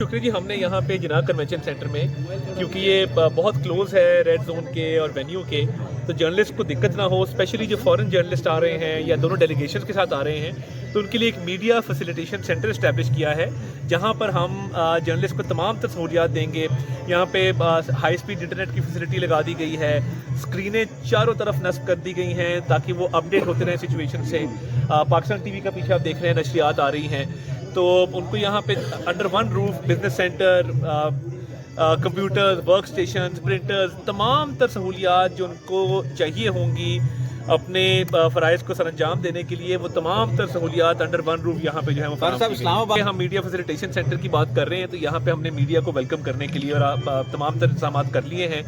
शुक्रिया जी, हमने यहाँ पे जिनाह कन्वेंशन सेंटर में, क्योंकि ये बहुत क्लोज है रेड जोन के और वेन्यू के, तो जर्नलिस्ट को दिक्कत ना हो, स्पेशली जो फॉरेन जर्नलिस्ट आ रहे हैं या दोनों डेलीगेशन के साथ आ रहे हैं, तो उनके लिए एक मीडिया फैसिलिटेशन सेंटर इस्टेब्लिश किया है, जहाँ पर हम जर्नलिस्ट को तमाम सहूलियात देंगे। यहाँ पे हाई स्पीड इंटरनेट की फैसिलिटी लगा दी गई है, स्क्रीनें चारों तरफ नस्ब कर दी गई हैं ताकि वो अपडेट होते रहें सिचुएशन से। पाकिस्तान टीवी का पीछे आप देख रहे हैं, नशरियात आ रही हैं, तो उनको यहाँ पे under one roof business centre, computers, work station, printers, तमाम तर सहूलियात जो उनको चाहिए होंगी अपने फ़राइज़ को सरअंजाम देने के लिए, वो तमाम तर सहूलियात अंडर वन रूफ यहाँ पे जो है वो इस्लामाबाद। हम मीडिया फैसिलिटेशन सेंटर की बात कर रहे हैं, तो यहाँ पे हमने मीडिया को वेलकम करने के लिए और तमाम तर इंतजाम कर लिए हैं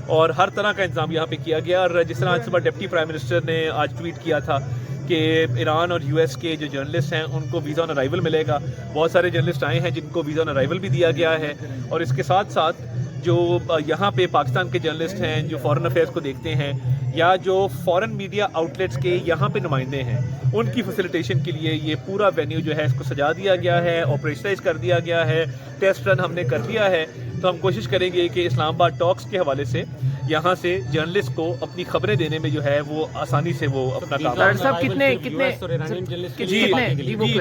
और हर तरह का इंतजाम यहाँ पे किया गया। और जिस तरह आज सुबह डिप्टी प्राइम मिनिस्टर ने आज ट्वीट किया था कि ईरान और यूएस के जो जर्नलिस्ट हैं उनको वीज़ा ऑन अराइवल मिलेगा। बहुत सारे जर्नलिस्ट आए हैं जिनको वीज़ा ऑन अराइवल भी दिया गया है, और इसके साथ साथ जो यहाँ पे पाकिस्तान के जर्नलिस्ट हैं जो फॉरेन अफेयर्स को देखते हैं या जो फॉरेन मीडिया आउटलेट्स के यहाँ पे नुमाइंदे हैं, उनकी फैसिलिटेशन के लिए ये पूरा वेन्यू जो है इसको सजा दिया गया है, ऑपरेशनलाइज कर दिया गया है, टेस्ट रन हमने कर दिया है। तो हम कोशिश करेंगे कि इस्लामाबाद टॉक्स के हवाले से यहाँ से जर्नलिस्ट को अपनी खबरें देने में जो है वो आसानी से वो अपना काम। डॉक्टर साहब कितने जी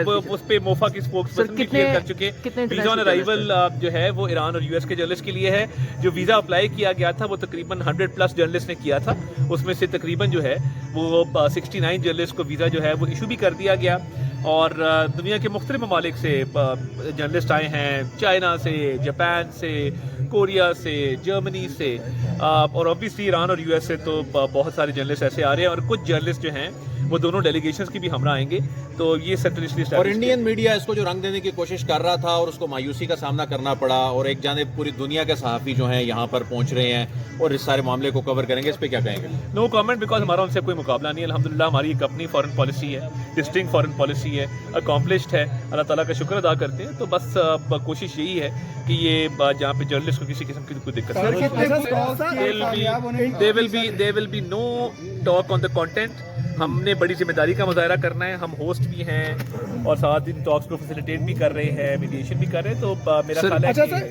उस पे मोफा की स्पोक्सपर्सन भी क्लियर कर चुके। वीज़ा ऑन अराइवल जो है वो ईरान और यूएस के जर्नलिस्ट के लिए है। जो वीज़ा अप्लाई किया गया था वो तकरीबन 100+ जर्नलिस्ट ने किया था, उसमें से तकरीबन जो है वो 69 जर्नलिस्ट को वीज़ा जो है वो इशू भी कर दिया गया। और दुनिया के मुख्तलिफ ममालिक से जर्नलिस्ट आए हैं, चाइना से, जापान से, कोरिया से, जर्मनी से, और ऑब्वियसली ईरान और यूएस से तो बहुत सारे जर्नलिस्ट ऐसे आ रहे हैं, और कुछ जर्नलिस्ट जो हैं वो दोनों डेलीगेशंस की भी हमरा आएंगे। तो ये सेक्टर और इंडियन मीडिया इसको जो रंग देने की कोशिश कर रहा था और उसको मायूसी का सामना करना पड़ा, और एक जानिब पूरी दुनिया के सहाफ़ी जो हैं यहाँ पर पहुँच रहे हैं और इस सारे मामले को कवर करेंगे, इस पर क्या कहेंगे? नो कमेंट, बिकॉज हमारा उनसे कोई मुकाबला नहीं है। अल्हम्दुलिल्लाह हमारी एक अपनी फॉरेन पॉलिसी है, डिस्टिंक्ट फॉरेन पॉलिसी है, अकॉम्प्लिश्ड है, अल्लाह ताला का शुक्र अदा करते हैं। तो बस कोशिश यही है कि ये जहाँ पे जर्नलिस्ट को किसी किस्म की कोई दिक्कत नहीं, they will be no talk on the content. हमने बड़ी जिम्मेदारी का मुजाहरा करना है, हम होस्ट भी हैं और साथ इन टॉक्स को फैसिलिटेट भी कर रहे हैं, मीडिएशन भी कर रहे हैं। तो मेरा ख्याल है कि